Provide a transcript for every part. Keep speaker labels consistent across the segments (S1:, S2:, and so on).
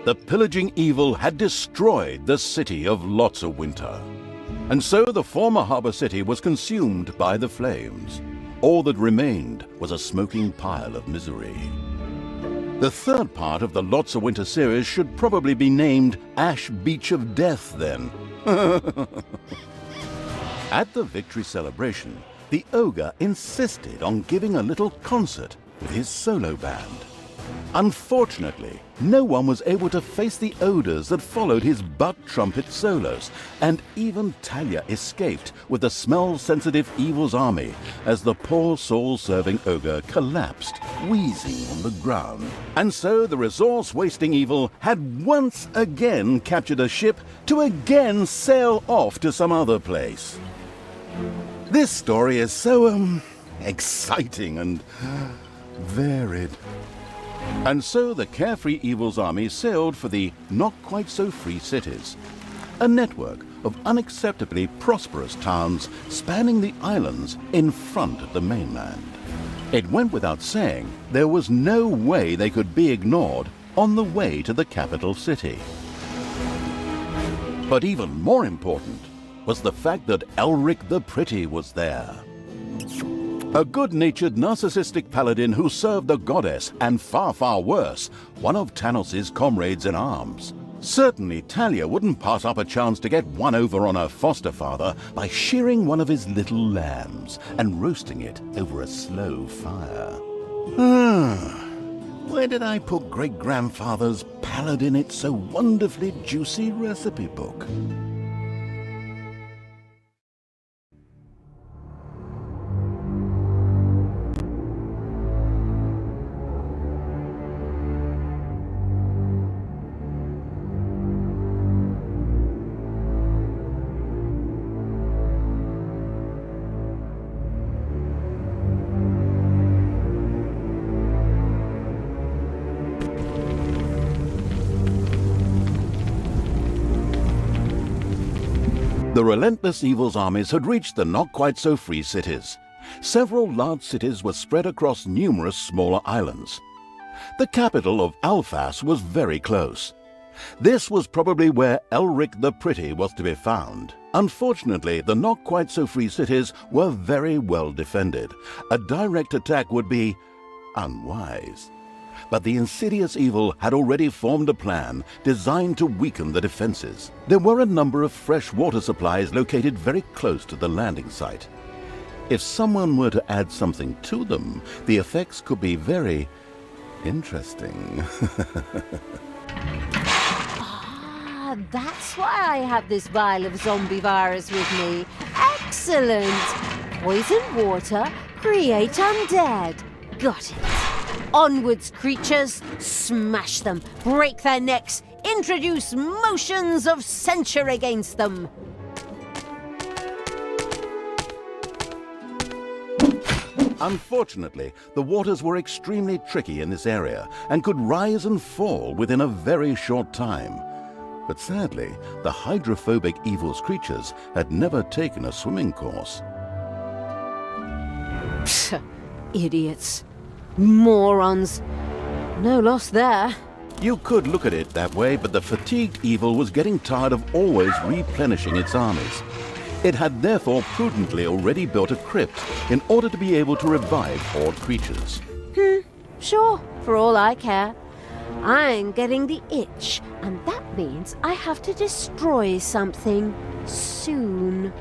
S1: the pillaging evil had destroyed the city of Lots of Winter. And so the former harbor city was consumed by the flames. All that remained was a smoking pile of misery. The third part of the Lots of Winter series should probably be named Ash Beach of Death, then. At the victory celebration, the ogre insisted on giving a little concert with his solo band. Unfortunately, no one was able to face the odors that followed his butt trumpet solos, and even Talia escaped with the smell-sensitive evil's army as the poor soul-serving ogre collapsed, wheezing on the ground. And so the resource-wasting evil had once again captured a ship to again sail off to some other place. This story is so, exciting and varied. And so the carefree evil's army sailed for the not-quite-so-free cities, a network of unacceptably prosperous towns spanning the islands in front of the mainland. It went without saying there was no way they could be ignored on the way to the capital city. But even more important was the fact that Elric the Pretty was there. A good-natured, narcissistic paladin who served the goddess, and far, far worse, one of Tanos' comrades in arms. Certainly Talia wouldn't pass up a chance to get one over on her foster father by shearing one of his little lambs and roasting it over a slow fire. Where did I put great-grandfather's paladin it so wonderfully juicy recipe book? The relentless evil's armies had reached the not-quite-so-free cities. Several large cities were spread across numerous smaller islands. The capital of Alphas was very close. This was probably where Elric the Pretty was to be found. Unfortunately, the not-quite-so-free cities were very well defended. A direct attack would be unwise. But the insidious evil had already formed a plan designed to weaken the defenses. There were a number of fresh water supplies located very close to the landing site. If someone were to add something to them, the effects could be very interesting.
S2: That's why I have this vial of zombie virus with me. Excellent! Poison water, create undead. Got it. Onwards, creatures. Smash them, break their necks, introduce motions of censure against them.
S1: Unfortunately, the waters were extremely tricky in this area and could rise and fall within a very short time. But sadly, the hydrophobic evil's creatures had never taken a swimming course.
S2: Pfft, idiots. Morons. No loss there.
S1: You could look at it that way, but the fatigued evil was getting tired of always replenishing its armies. It had therefore prudently already built a crypt in order to be able to revive horde creatures.
S2: Sure, for all I care. I'm getting the itch, and that means I have to destroy something soon.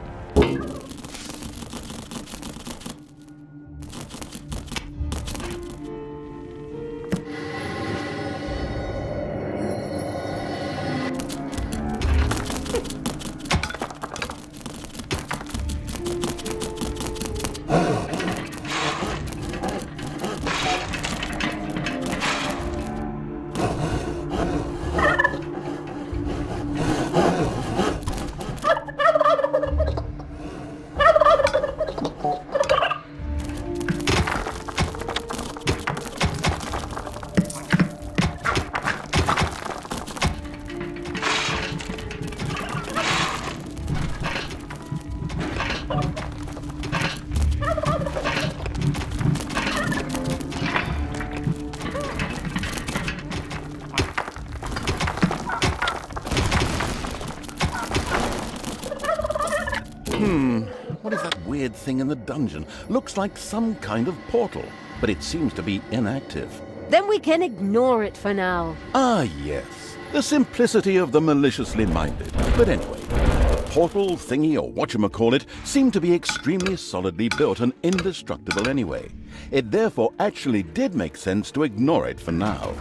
S1: What is that weird thing in the dungeon? Looks like some kind of portal, but it seems to be inactive.
S2: Then we can ignore it for now.
S1: Ah, yes. The simplicity of the maliciously minded. But anyway, the portal thingy, or whatchamacallit, seemed to be extremely solidly built and indestructible anyway. It therefore actually did make sense to ignore it for now.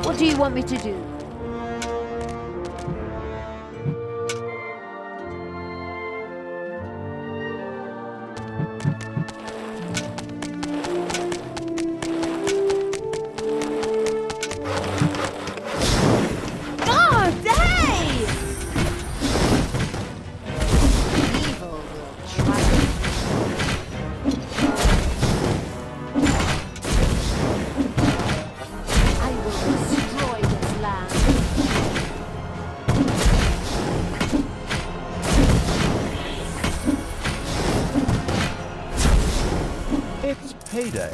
S2: What do you want me to do?
S1: Payday.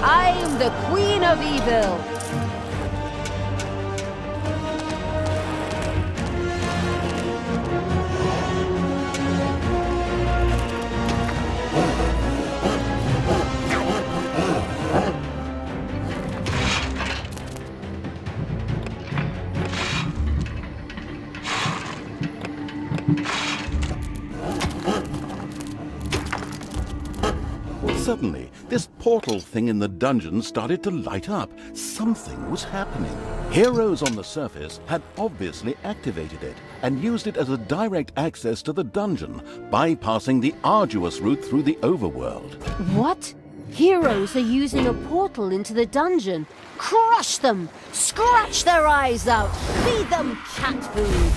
S2: I'm the Queen of Evil.
S1: Suddenly, this portal thing in the dungeon started to light up. Something was happening. Heroes on the surface had obviously activated it and used it as a direct access to the dungeon, bypassing the arduous route through the overworld.
S2: What? Heroes are using a portal into the dungeon. Crush them! Scratch their eyes out! Feed them cat food!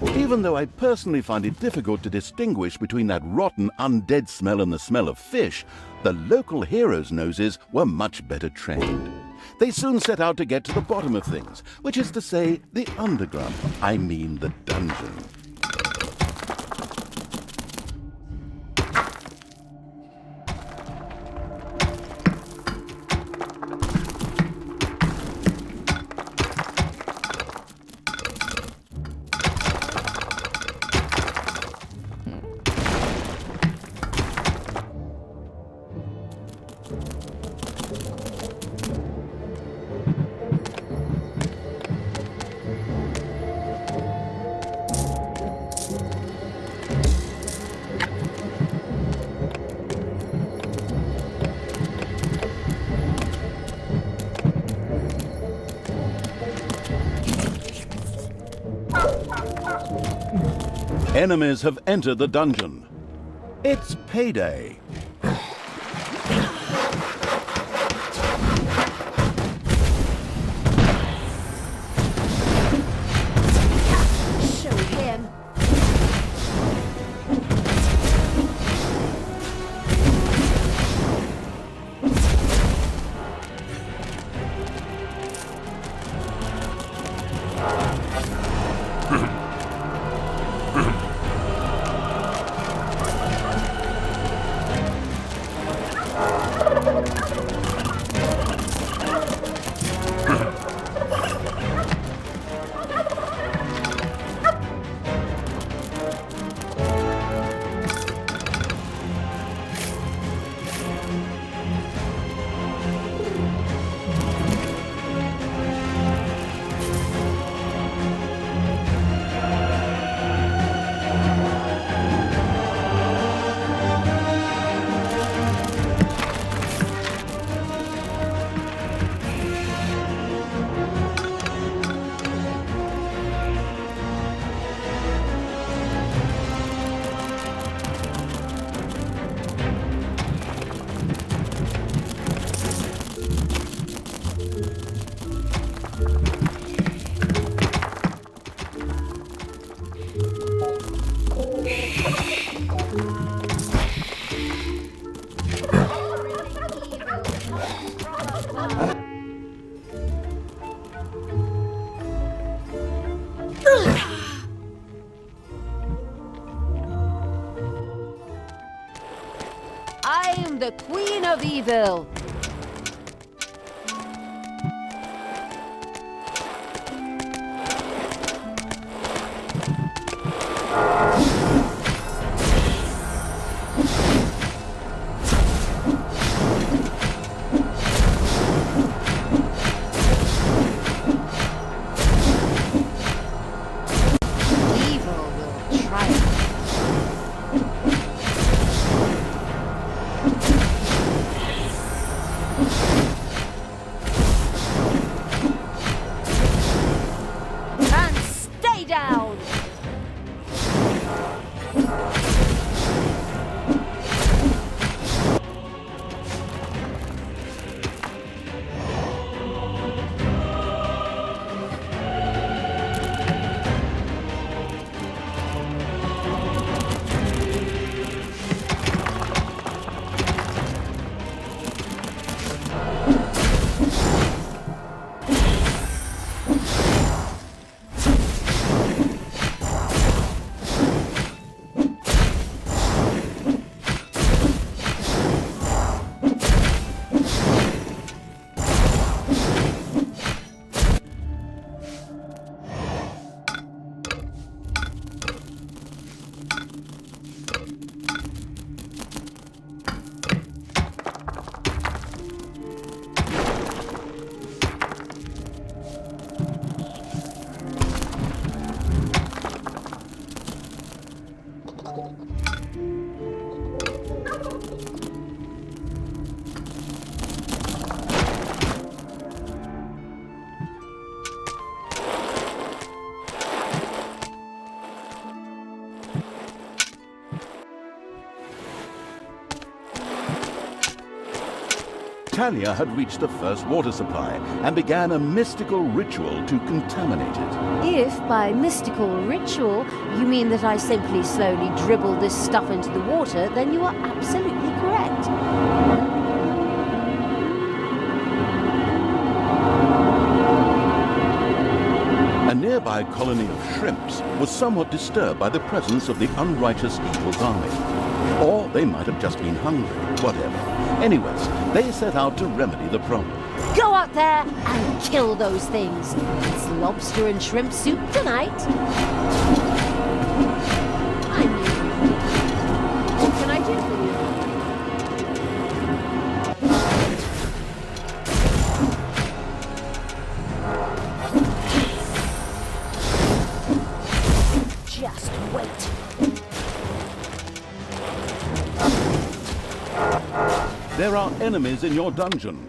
S1: Even though I personally find it difficult to distinguish between that rotten undead smell and the smell of fish, the local heroes' noses were much better trained. They soon set out to get to the bottom of things, which is to say, the underground. I mean the dungeon. Enemies have entered the dungeon. It's payday.
S2: Show him. I am the Queen of Evil. Evil will triumph.
S1: Tanya had reached the first water supply and began a mystical ritual to contaminate it.
S2: If by mystical ritual you mean that I simply slowly dribble this stuff into the water, then you are absolutely correct.
S1: A nearby colony of shrimps was somewhat disturbed by the presence of the unrighteous evil's army. Or they might have just been hungry, whatever. Anyways, they set out to remedy the problem.
S2: Go out there and kill those things. It's lobster and shrimp soup tonight. I knew you. What can I do for you? Just wait.
S1: There are enemies in your dungeon.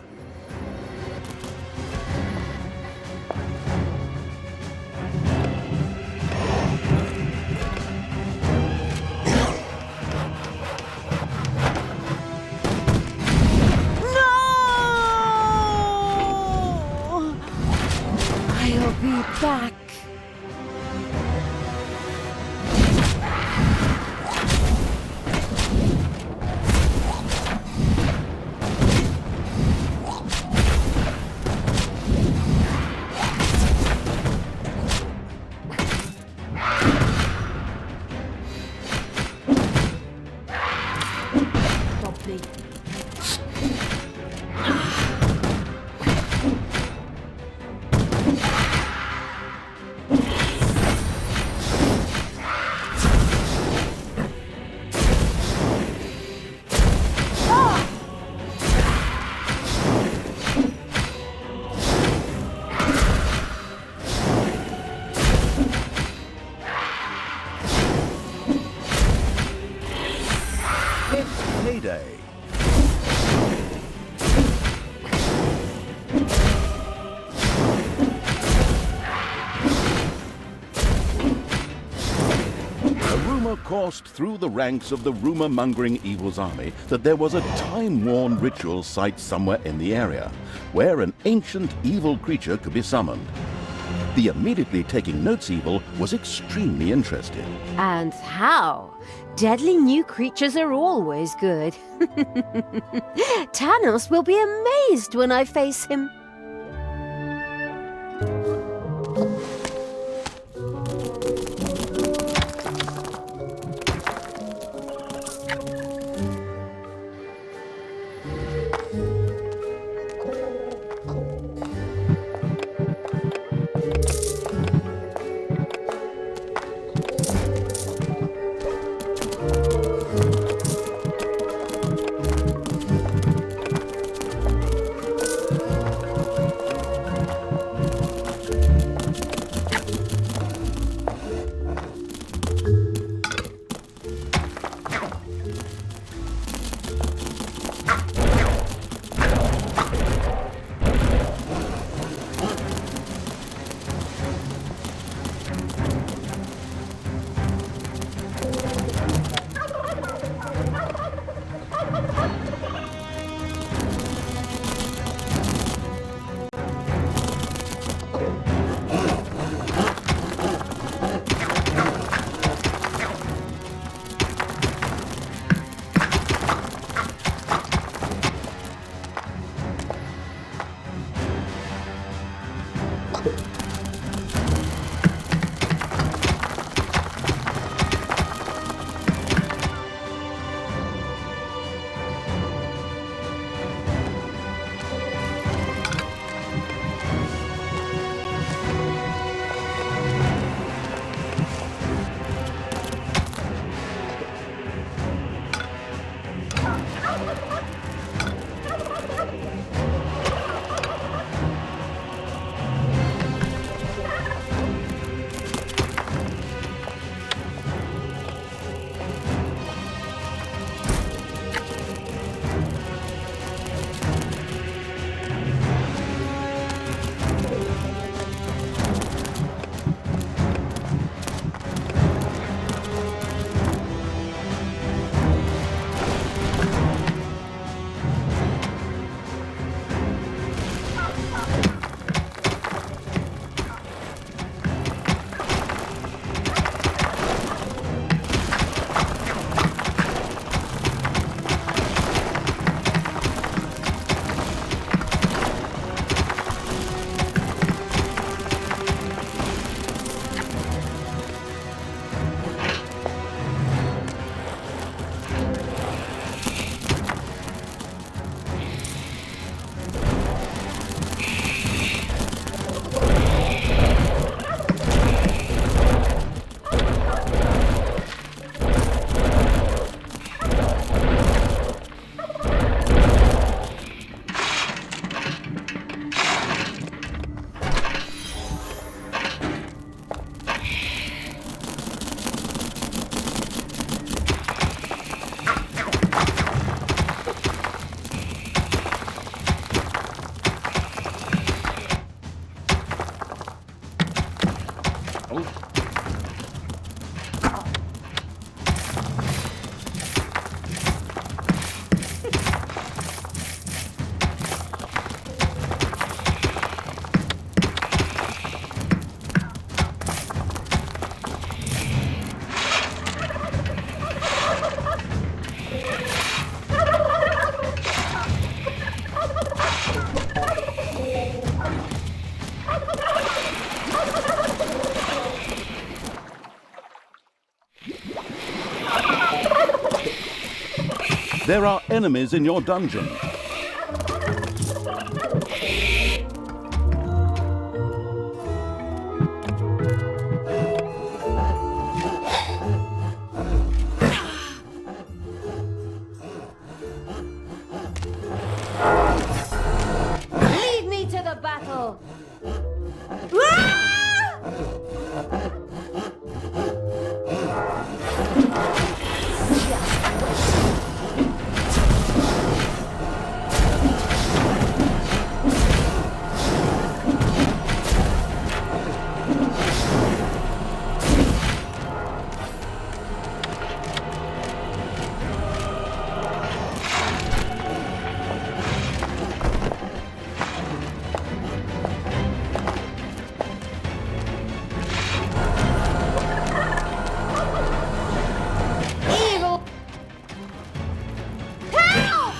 S2: I'll be back. Stop me.
S1: It's payday. A rumor coursed through the ranks of the rumor-mongering evil's army that there was a time-worn ritual site somewhere in the area, where an ancient evil creature could be summoned. The immediately taking notes evil was extremely interested.
S2: And how? Deadly new creatures are always good. Tanos will be amazed when I face him.
S1: There are enemies in your dungeon.
S2: Lead me to the battle! Evil! Help!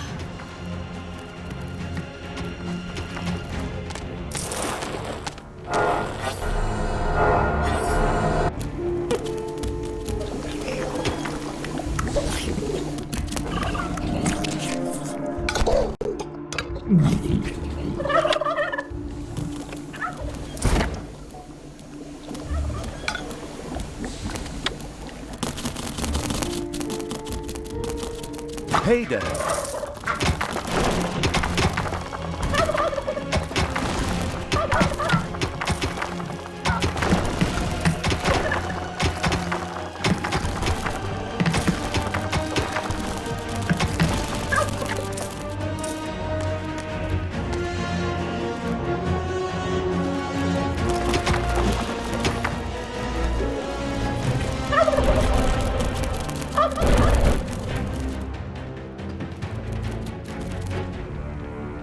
S1: Payday.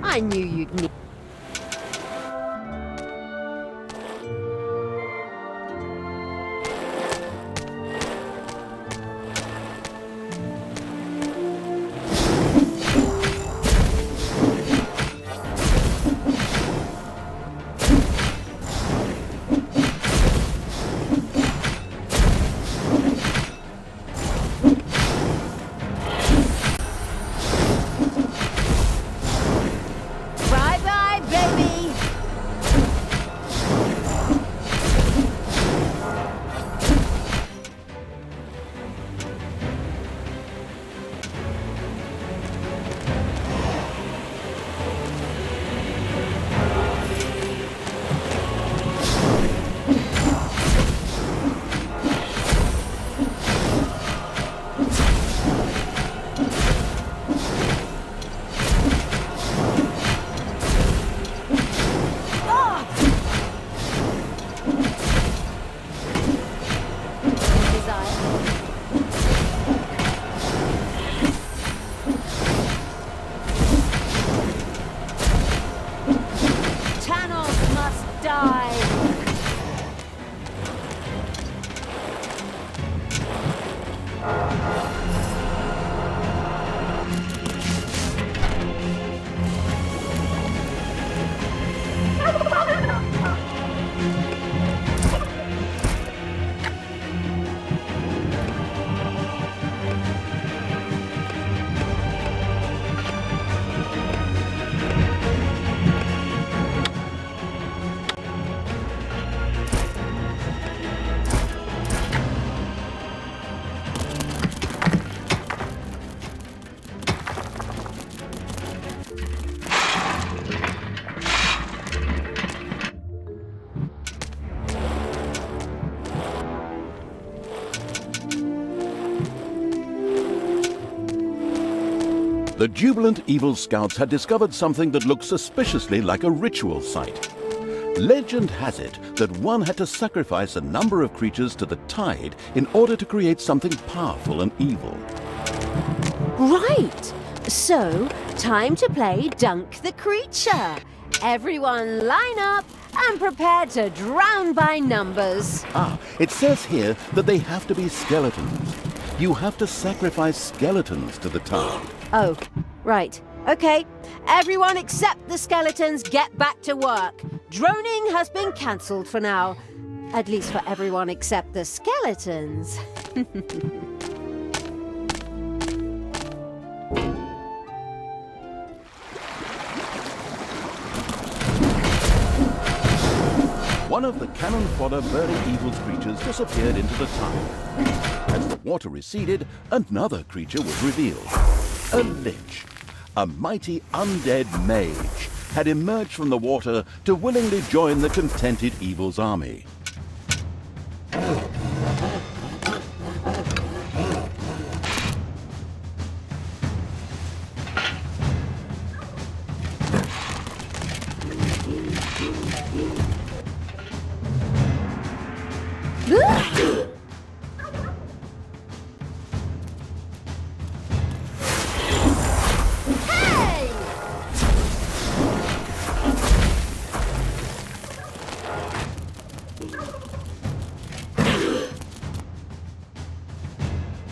S2: I knew you'd need. Bye-bye, baby! Thanos must die!
S1: The jubilant evil scouts had discovered something that looked suspiciously like a ritual site. Legend has it that one had to sacrifice a number of creatures to the tide in order to create something powerful and evil.
S2: Right! So, time to play Dunk the Creature. Everyone line up and prepare to drown by numbers.
S1: It says here that they have to be skeletons. You have to sacrifice skeletons to the tide.
S2: Oh, right. Okay. Everyone except the skeletons get back to work. Droning has been cancelled for now. At least for everyone except the skeletons.
S1: one of the cannon fodder Burly Evil's creatures disappeared into the tunnel. As the water receded, another creature was revealed. A lich, a mighty undead mage, had emerged from the water to willingly join the contented Evil's army.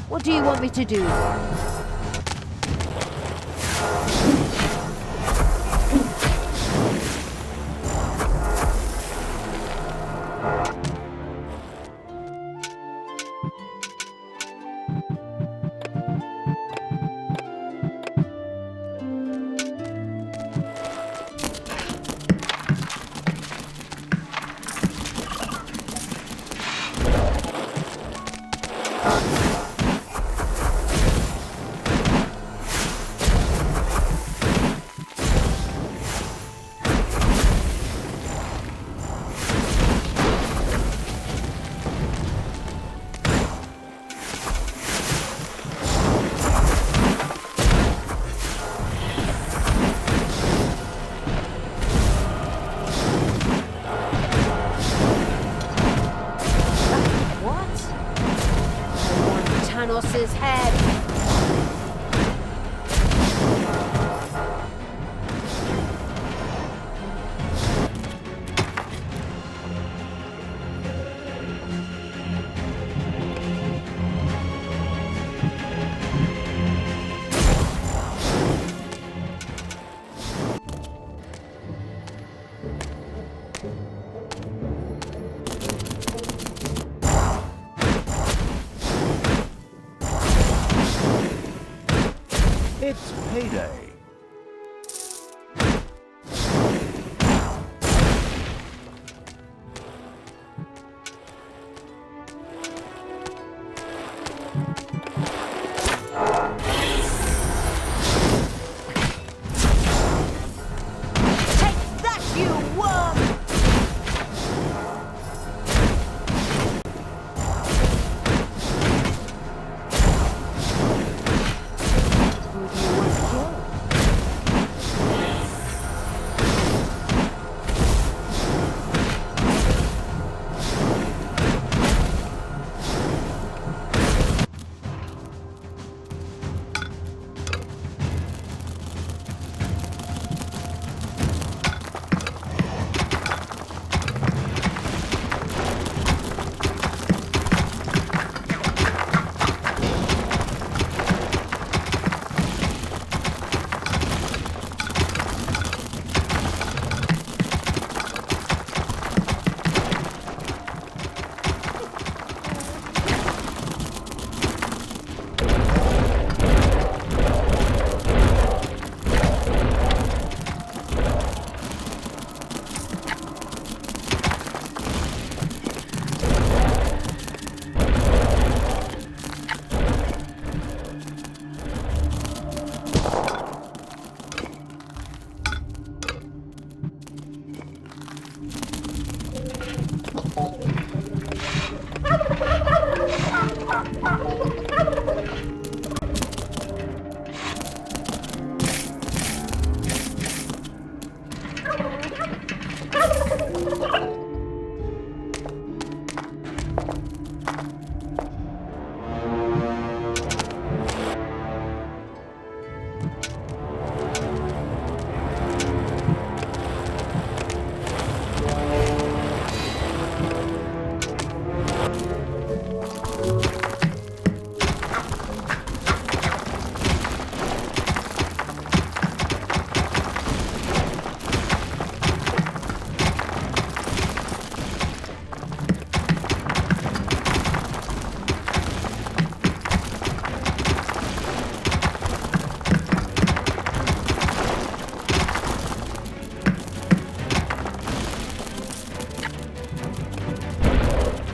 S2: What do you want me to do? Thanos' head.
S1: It's payday.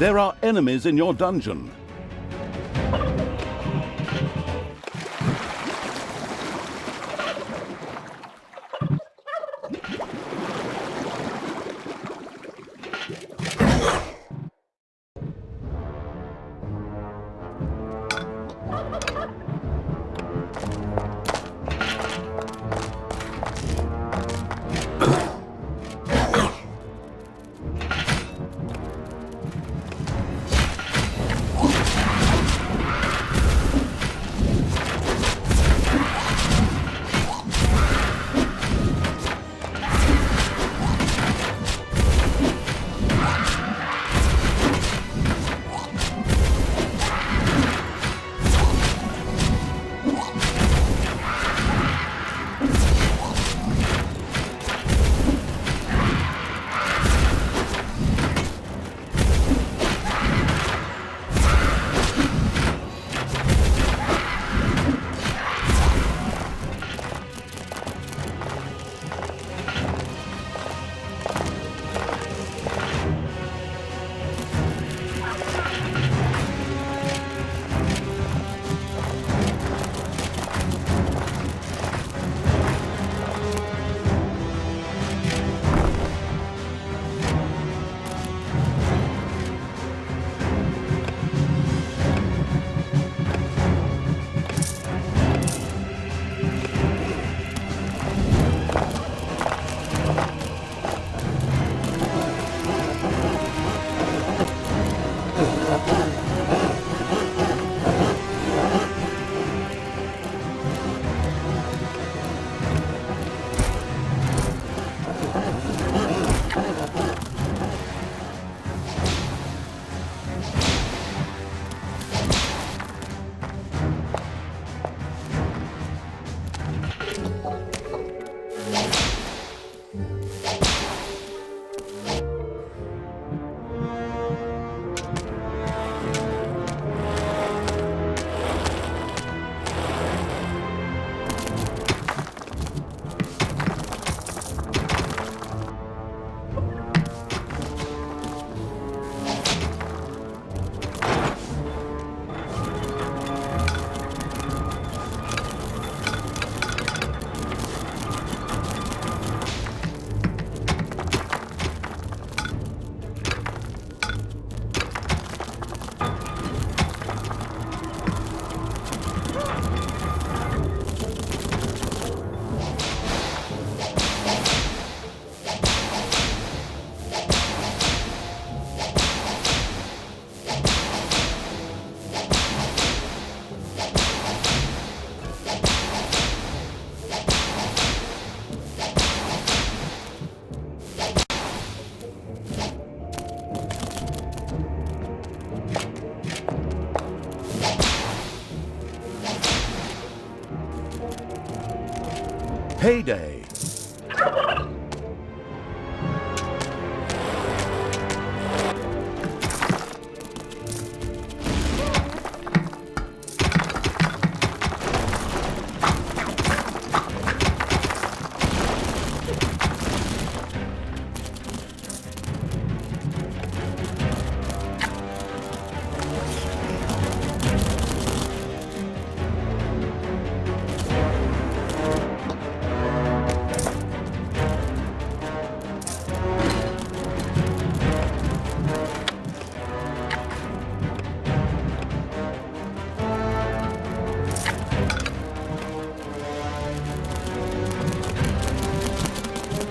S1: There are enemies in your dungeon. Payday.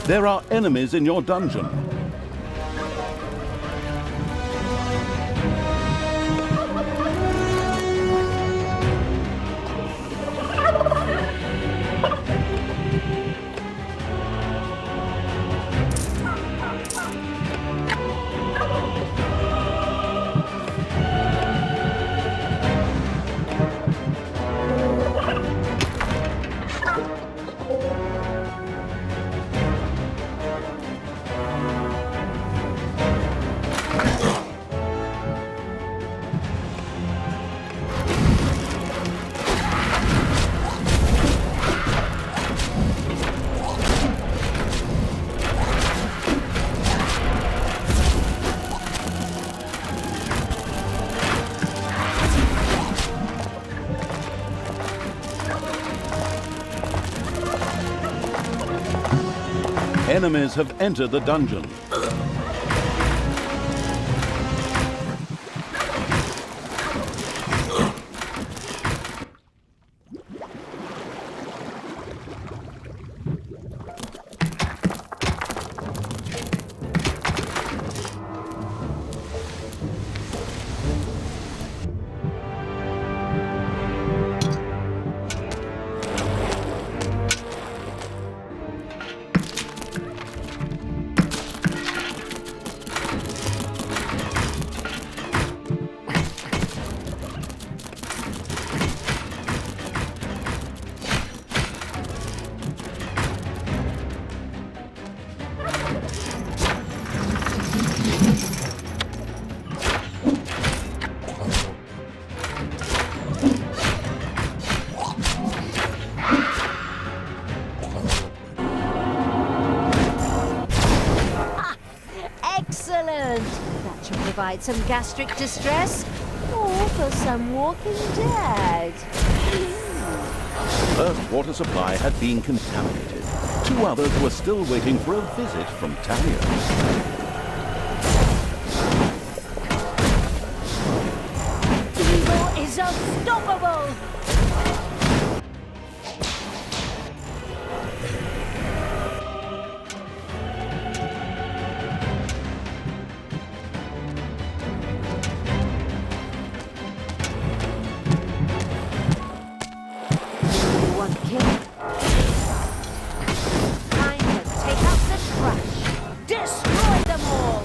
S1: There are enemies in your dungeon. Enemies have entered the dungeon.
S2: Excellent! That should provide some gastric distress, or for some walking dead.
S1: First water supply had been contaminated. 2 others were still waiting for a visit from Talia.
S2: Evil is unstoppable! One kill. Time to take out the trash. Destroy them all!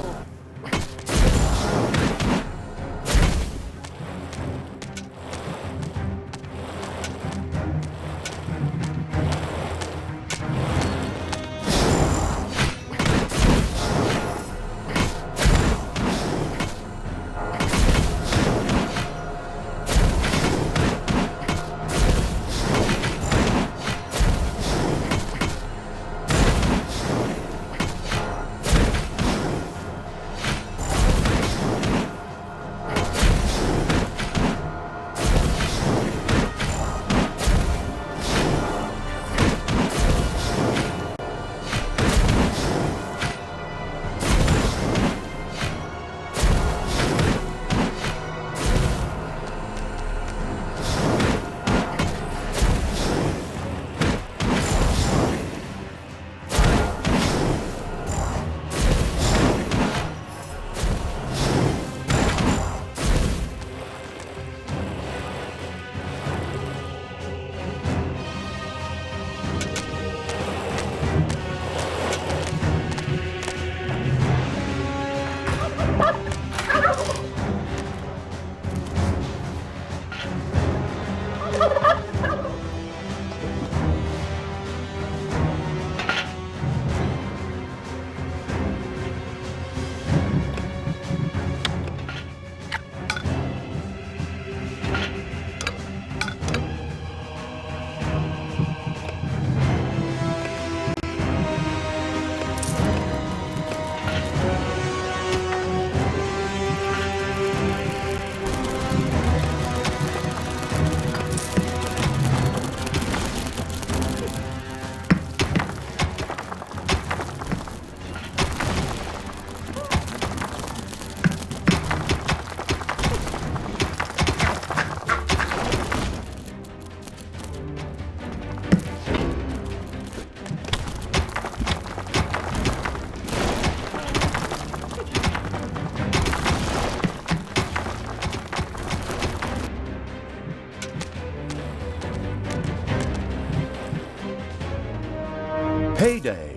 S1: Payday!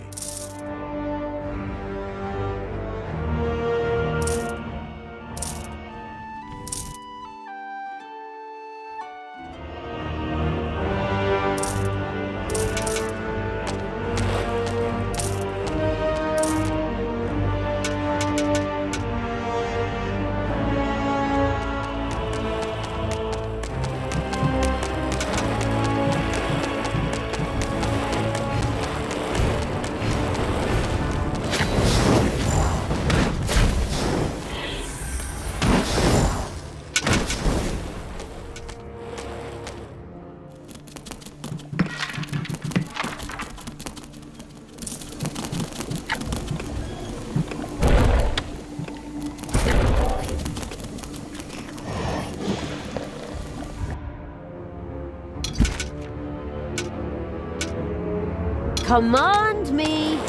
S2: Command me.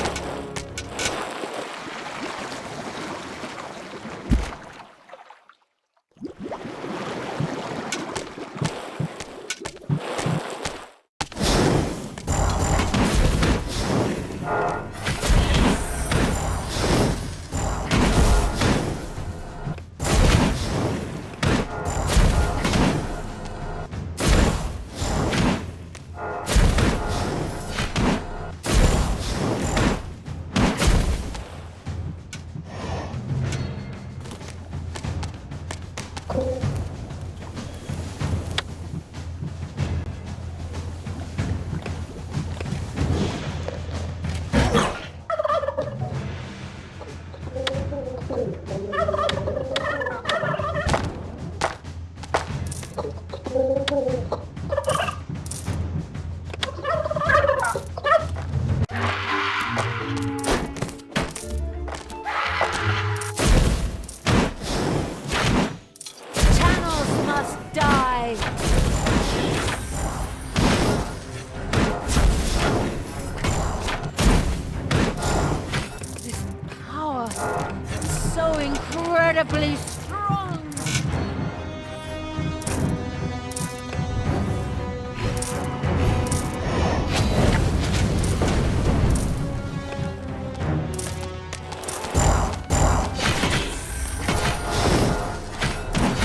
S2: So incredibly strong.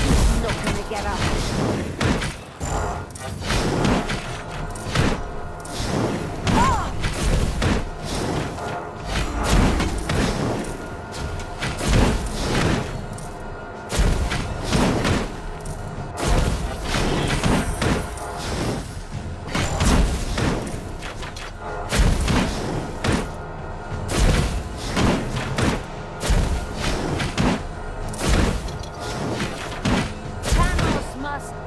S2: He's not gonna get up.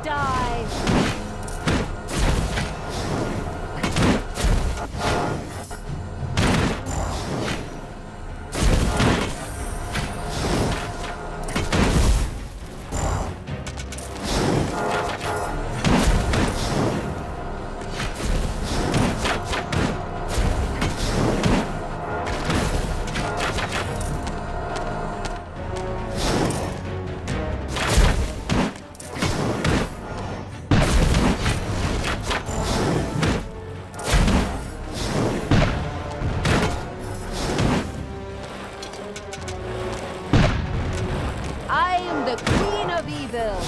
S2: Die. I am the Queen of Evil.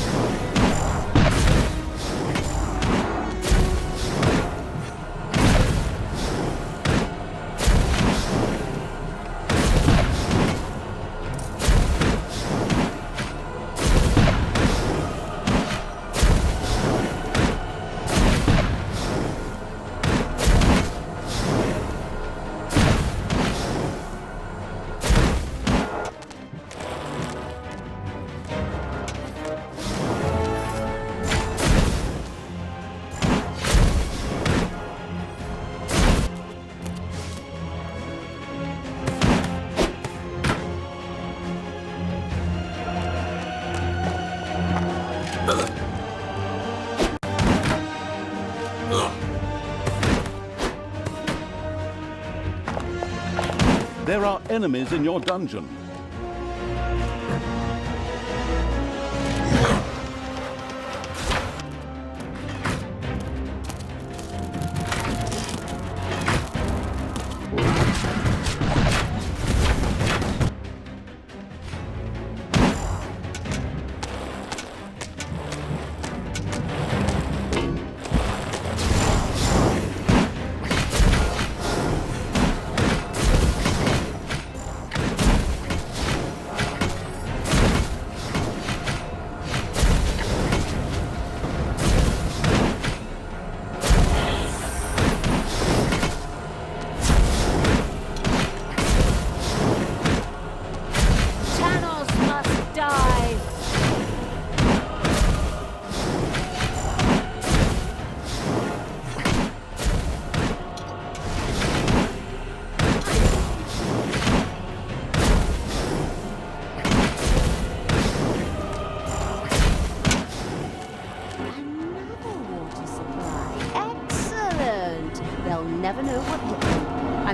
S1: There are enemies in your dungeon.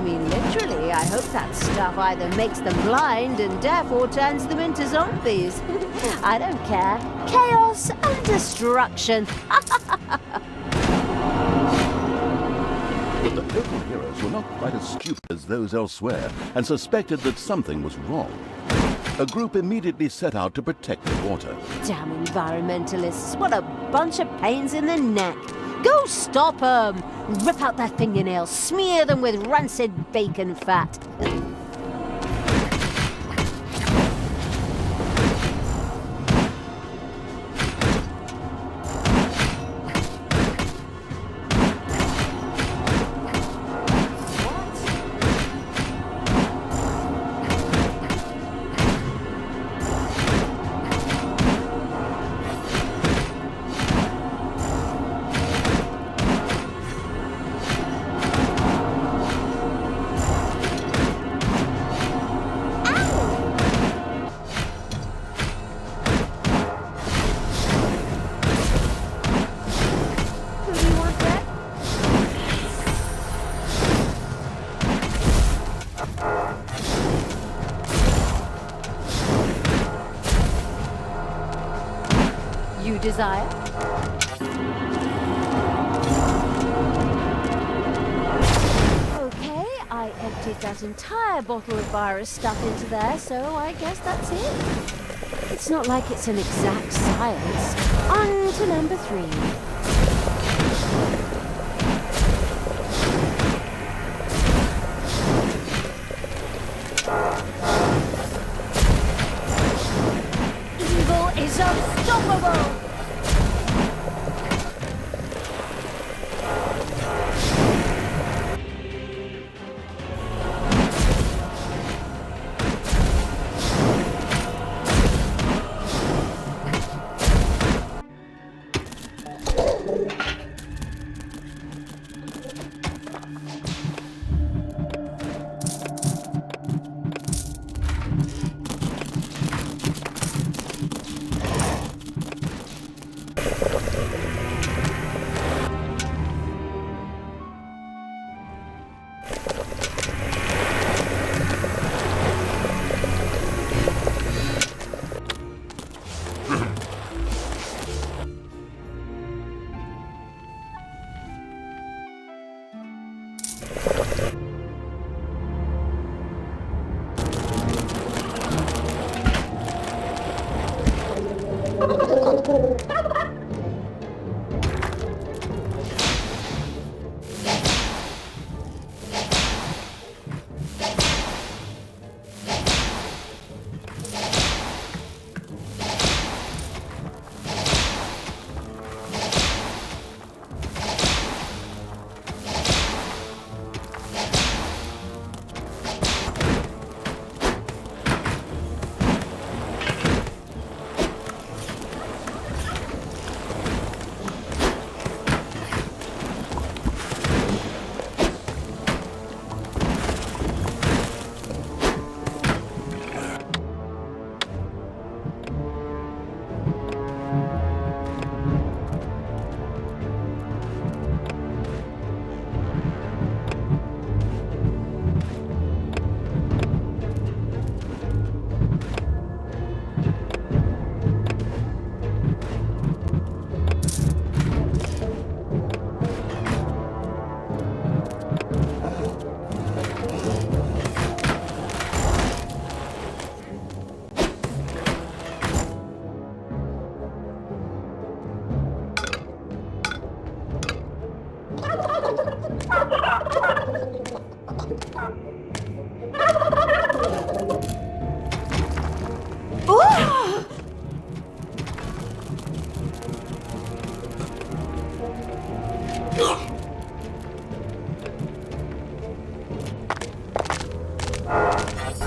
S2: I mean, literally, I hope that stuff either makes them blind and deaf or turns them into zombies. I don't care. Chaos and destruction.
S1: But the local heroes were not quite as stupid as those elsewhere and suspected that something was wrong. A group immediately set out to protect the water.
S2: Damn environmentalists, what a bunch of pains in the neck. Go stop them! Rip out their fingernails, smear them with rancid bacon fat. You desire? Okay, I emptied that entire bottle of virus stuff into there, so I guess that's it. It's not like it's an exact science. On to number 3. Evil is unstoppable!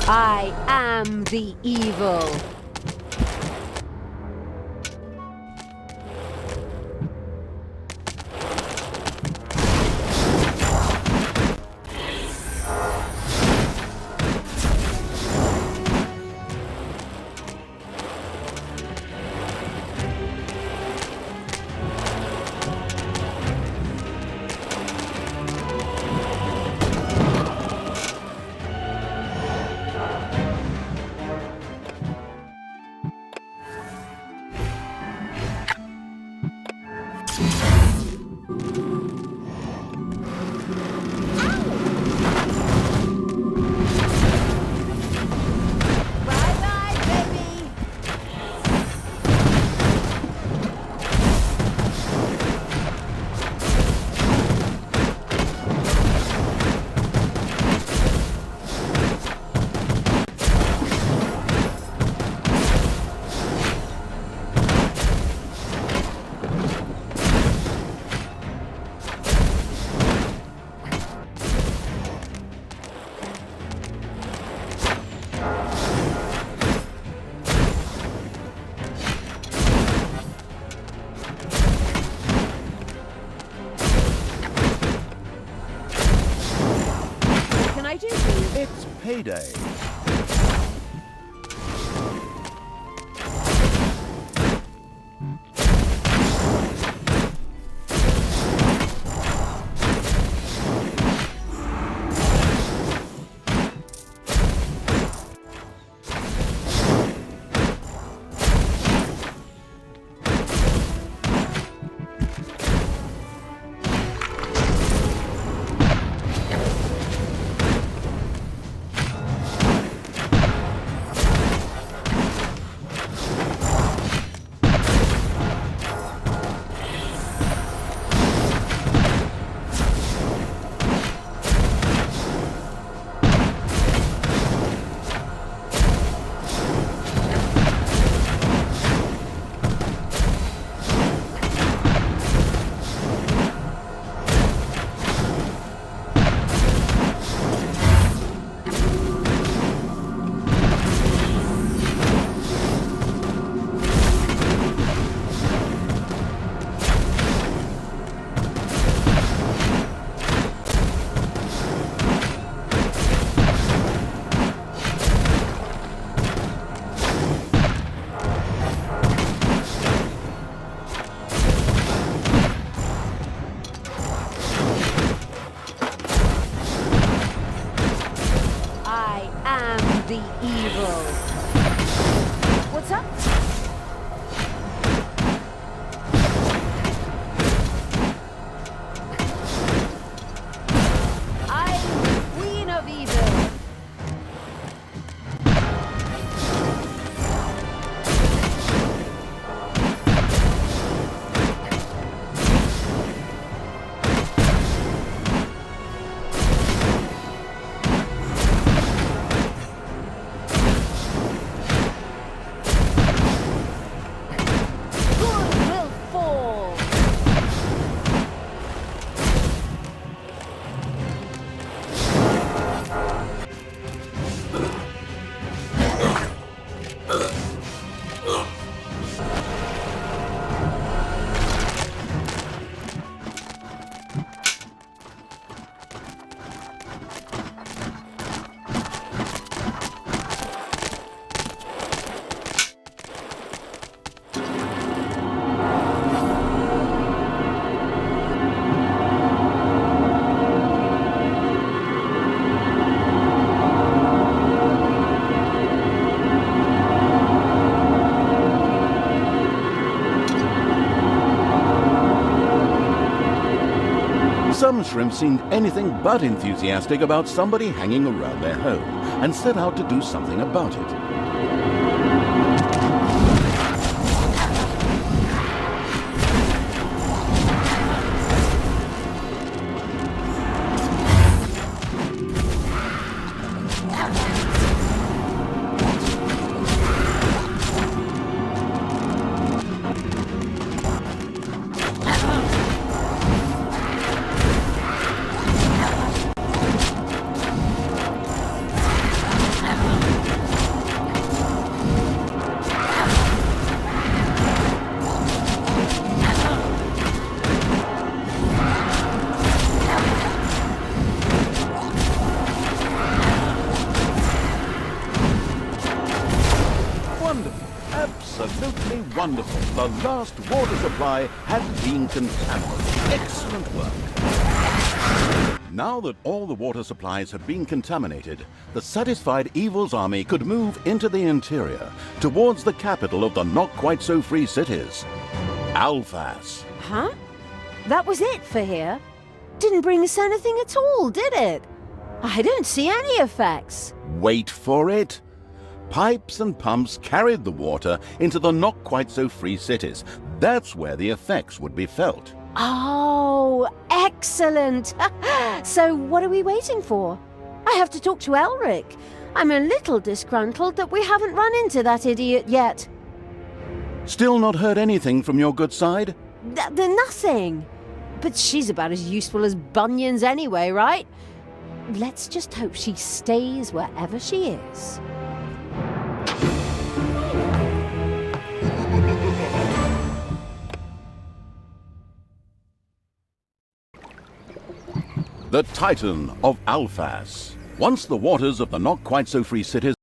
S2: I am the evil. Bye-bye, baby! What can I do for you?
S1: It's payday.
S2: I am the evil. What's up? I'm the queen of evil. Good will fall.
S1: Some shrimp seemed anything but enthusiastic about somebody hanging around their home and set out to do something about it. Absolutely wonderful. The last water supply had been contaminated. Excellent work. Now that all the water supplies had been contaminated, the satisfied Evil's army could move into the interior, towards the capital of the not-quite-so-free cities. Alphas.
S2: Huh? That was it for here? Didn't bring us anything at all, did it? I don't see any effects.
S1: Wait for it. Pipes and pumps carried the water into the not-quite-so-free cities. That's where the effects would be felt.
S2: Oh, excellent. So what are we waiting for? I have to talk to Elric. I'm a little disgruntled that we haven't run into that idiot yet.
S1: Still not heard anything from your good side?
S2: Nothing. But she's about as useful as bunions anyway, right? Let's just hope she stays wherever she is.
S1: The Titan of Alphas. Once the waters of the not-quite-so-free cities